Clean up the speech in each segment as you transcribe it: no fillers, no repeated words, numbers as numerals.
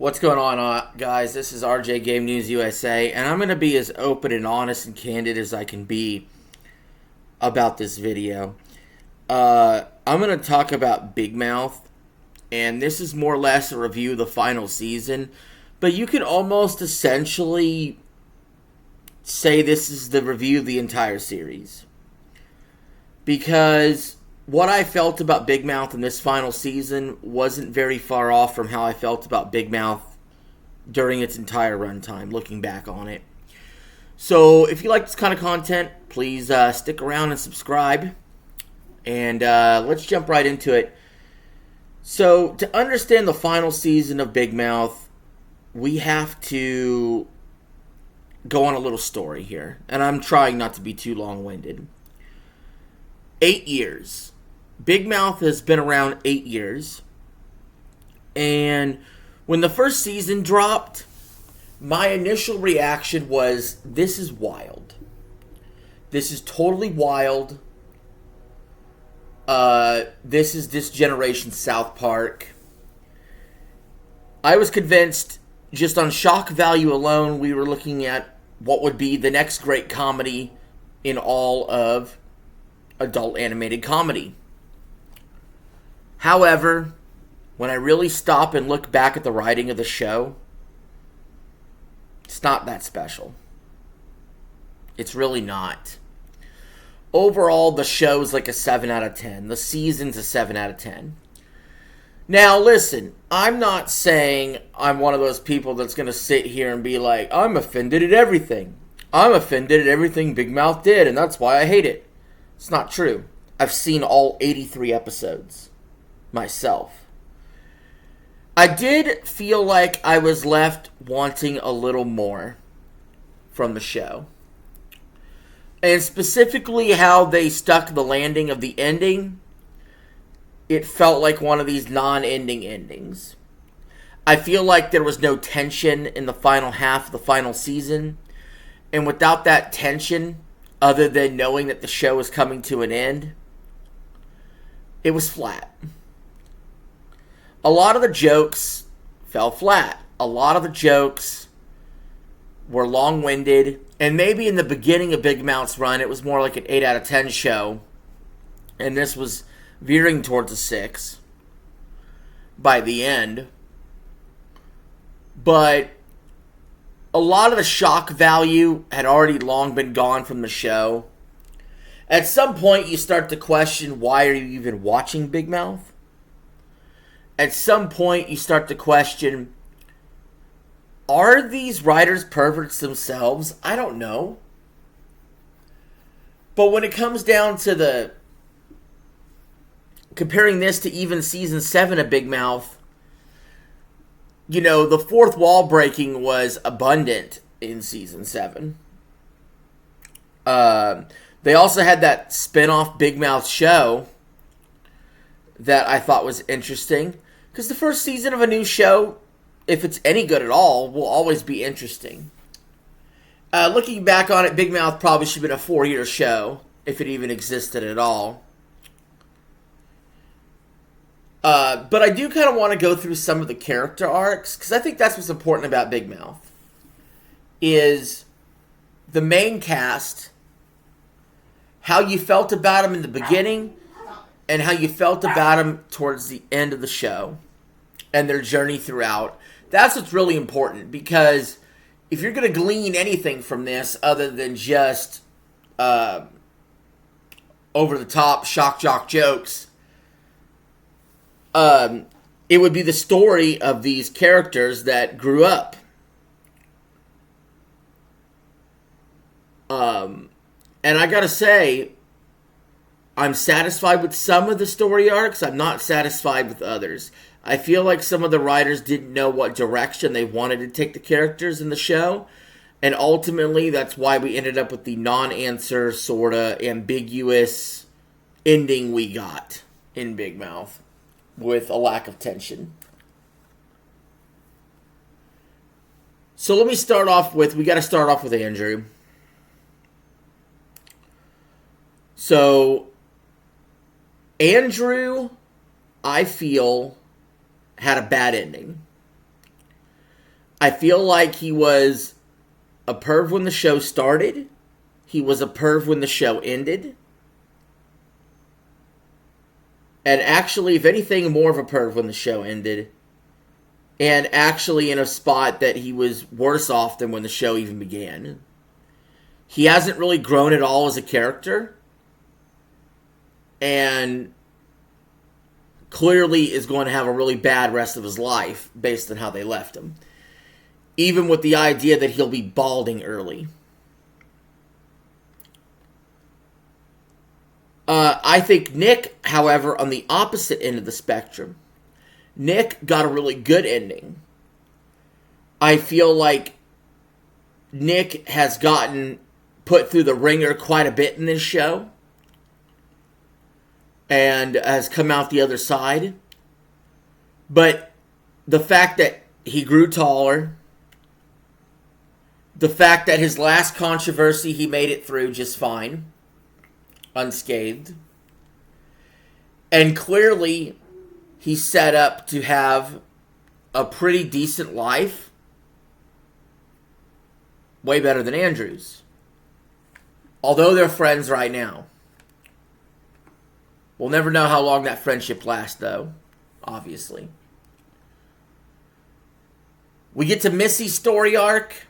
What's going on, guys? This is RJ Game News USA, and I'm going to be as open and honest and candid as I can be about this video. I'm going to talk about Big Mouth, and this is more or less a review of the final season, but you could almost essentially say this is the review of the entire series. Because what I felt about Big Mouth in this final season wasn't very far off from how I felt about Big Mouth during its entire runtime, looking back on it. So if you like this kind of content, please stick around and subscribe. And let's jump right into it. So to understand the final season of Big Mouth, we have to go on a little story here. And I'm trying not to be too long-winded. 8 years. Big Mouth has been around 8 years. And when the first season dropped, my initial reaction was, this is wild. This is totally wild. This is this generation's South Park. I was convinced, just on shock value alone, we were looking at what would be the next great comedy in all of adult animated comedy. However, when I really stop and look back at the writing of the show, it's not that special. It's really not. Overall, the show's like a 7 out of 10. The season's a 7 out of 10. Now, listen, I'm not saying I'm one of those people that's going to sit here and be like, I'm offended at everything. I'm offended at everything Big Mouth did, and that's why I hate it. It's not true. I've seen all 83 episodes myself. I did feel like I was left wanting a little more from the show. And specifically how they stuck the landing of the ending. It felt like one of these non-ending endings. I feel like there was no tension in the final half of the final season. And without that tension, other than knowing that the show was coming to an end, it was flat. A lot of the jokes fell flat. A lot of the jokes were long-winded. And maybe in the beginning of Big Mouth's run, it was more like an 8 out of 10 show. And this was veering towards a 6 by the end. But a lot of the shock value had already long been gone from the show. At some point, you start to question, why are you even watching Big Mouth? At some point, you start to question, are these writers perverts themselves? I don't know. But when it comes down to comparing this to even season 7 of Big Mouth, you know, the fourth wall breaking was abundant in season 7. They also had that spin-off Big Mouth show that I thought was interesting. Because the first season of a new show, if it's any good at all, will always be interesting. Looking back on it, Big Mouth probably should have been a 4-year show, if it even existed at all. But I do kind of want to go through some of the character arcs, because I think that's what's important about Big Mouth. Is the main cast, how you felt about them in the beginning, and how you felt about them towards the end of the show, and their journey throughout. That's what's really important, because if you're going to glean anything from this other than just over-the-top shock jock jokes, it would be the story of these characters that grew up. And I gotta say, I'm satisfied with some of the story arcs. I'm not satisfied with others. I feel like some of the writers didn't know what direction they wanted to take the characters in the show. And ultimately, that's why we ended up with the non-answer, sort of ambiguous ending we got in Big Mouth, with a lack of tension. So let me start off with, we got to start off with Andrew. So Andrew, I feel, had a bad ending. I feel like he was a perv when the show started. He was a perv when the show ended. And actually, if anything, more of a perv when the show ended. And actually in a spot that he was worse off than when the show even began. He hasn't really grown at all as a character. And clearly is going to have a really bad rest of his life based on how they left him. Even with the idea that he'll be balding early. I think Nick, however, on the opposite end of the spectrum, Nick got a really good ending. I feel like Nick has gotten put through the ringer quite a bit in this show. And has come out the other side. But the fact that he grew taller, the fact that his last controversy he made it through just fine, unscathed, and clearly he's set up to have a pretty decent life, way better than Andrew's. Although they're friends right now. We'll never know how long that friendship lasts, though, obviously. We get to Missy's story arc.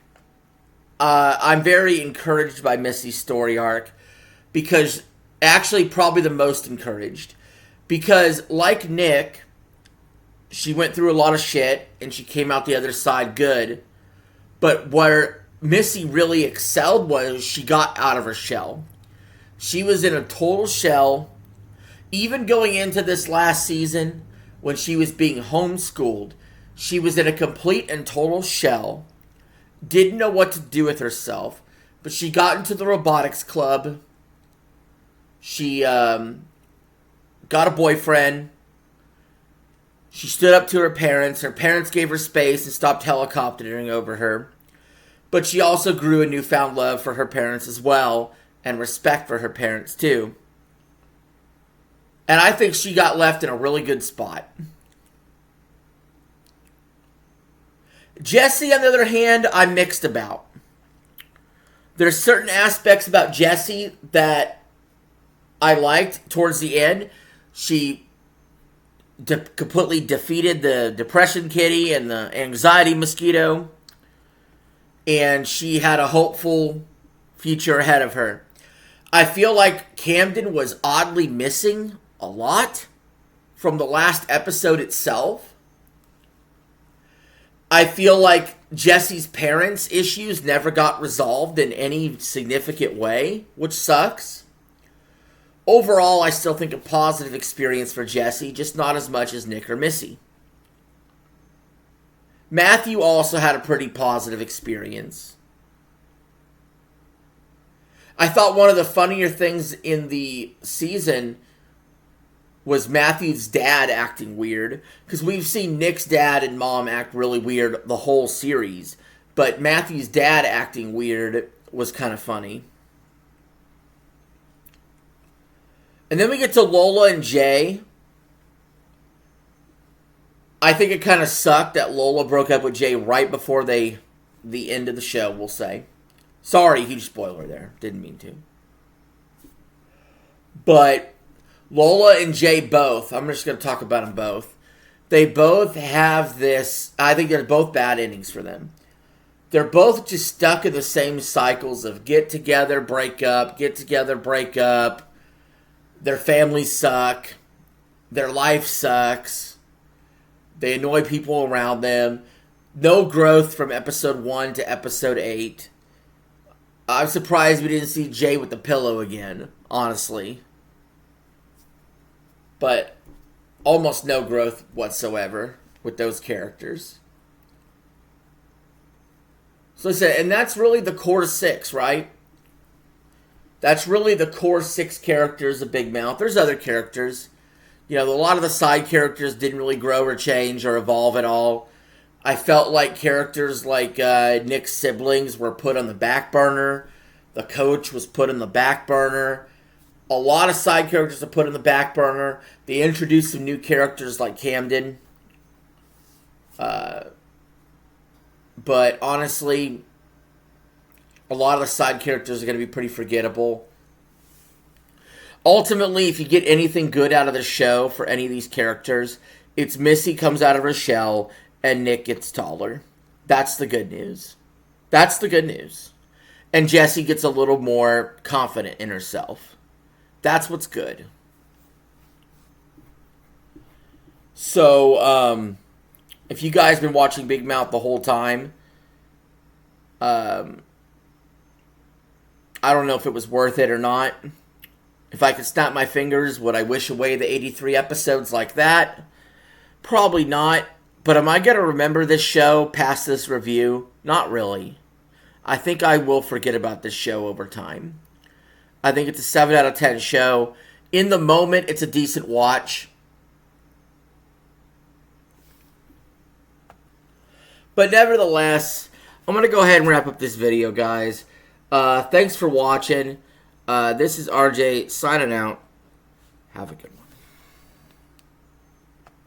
I'm very encouraged by Missy's story arc because, actually, probably the most encouraged. Because, like Nick, she went through a lot of shit and she came out the other side good. But where Missy really excelled was she got out of her shell. She was in a total shell. Even going into this last season, when she was being homeschooled, she was in a complete and total shell. Didn't know what to do with herself. But she got into the robotics club. She got a boyfriend. She stood up to her parents. Her parents gave her space and stopped helicoptering over her. But she also grew a newfound love for her parents as well, and respect for her parents too. And I think she got left in a really good spot. Jesse, on the other hand, I'm mixed about. There's certain aspects about Jesse that I liked towards the end. She completely defeated the depression kitty and the anxiety mosquito. And she had a hopeful future ahead of her. I feel like Camden was oddly missing a lot from the last episode itself. I feel like Jesse's parents' issues never got resolved in any significant way, which sucks. Overall, I still think a positive experience for Jesse, just not as much as Nick or Missy. Matthew also had a pretty positive experience. I thought one of the funnier things in the season was Matthew's dad acting weird. Because we've seen Nick's dad and mom act really weird the whole series. But Matthew's dad acting weird was kind of funny. And then we get to Lola and Jay. I think it kind of sucked that Lola broke up with Jay right before the end of the show, we'll say. Sorry, huge spoiler there. Didn't mean to. But Lola and Jay both, I'm just going to talk about them both. They both have this, I think they're both bad endings for them. They're both just stuck in the same cycles of get together, break up, get together, break up. Their families suck. Their life sucks. They annoy people around them. No growth from episode 1 to episode 8. I'm surprised we didn't see Jay with the pillow again, honestly. But almost no growth whatsoever with those characters. So I said, and that's really the core 6, right? That's really the core 6 characters of Big Mouth. There's other characters. You know, a lot of the side characters didn't really grow or change or evolve at all. I felt like characters like Nick's siblings were put on the back burner. The coach was put on the back burner. A lot of side characters are put on the back burner. They introduced some new characters like Camden. But honestly, a lot of the side characters are going to be pretty forgettable. Ultimately, if you get anything good out of the show for any of these characters, it's Missy comes out of her shell and Nick gets taller. That's the good news. That's the good news. And Jessie gets a little more confident in herself. That's what's good. So, if you guys been watching Big Mouth the whole time, I don't know if it was worth it or not. If I could snap my fingers, would I wish away the 83 episodes like that? Probably not. But am I going to remember this show past this review? Not really. I think I will forget about this show over time. I think it's a 7 out of 10 show. In the moment, it's a decent watch. But nevertheless, I'm going to go ahead and wrap up this video, guys. Thanks for watching. This is RJ signing out. Have a good one.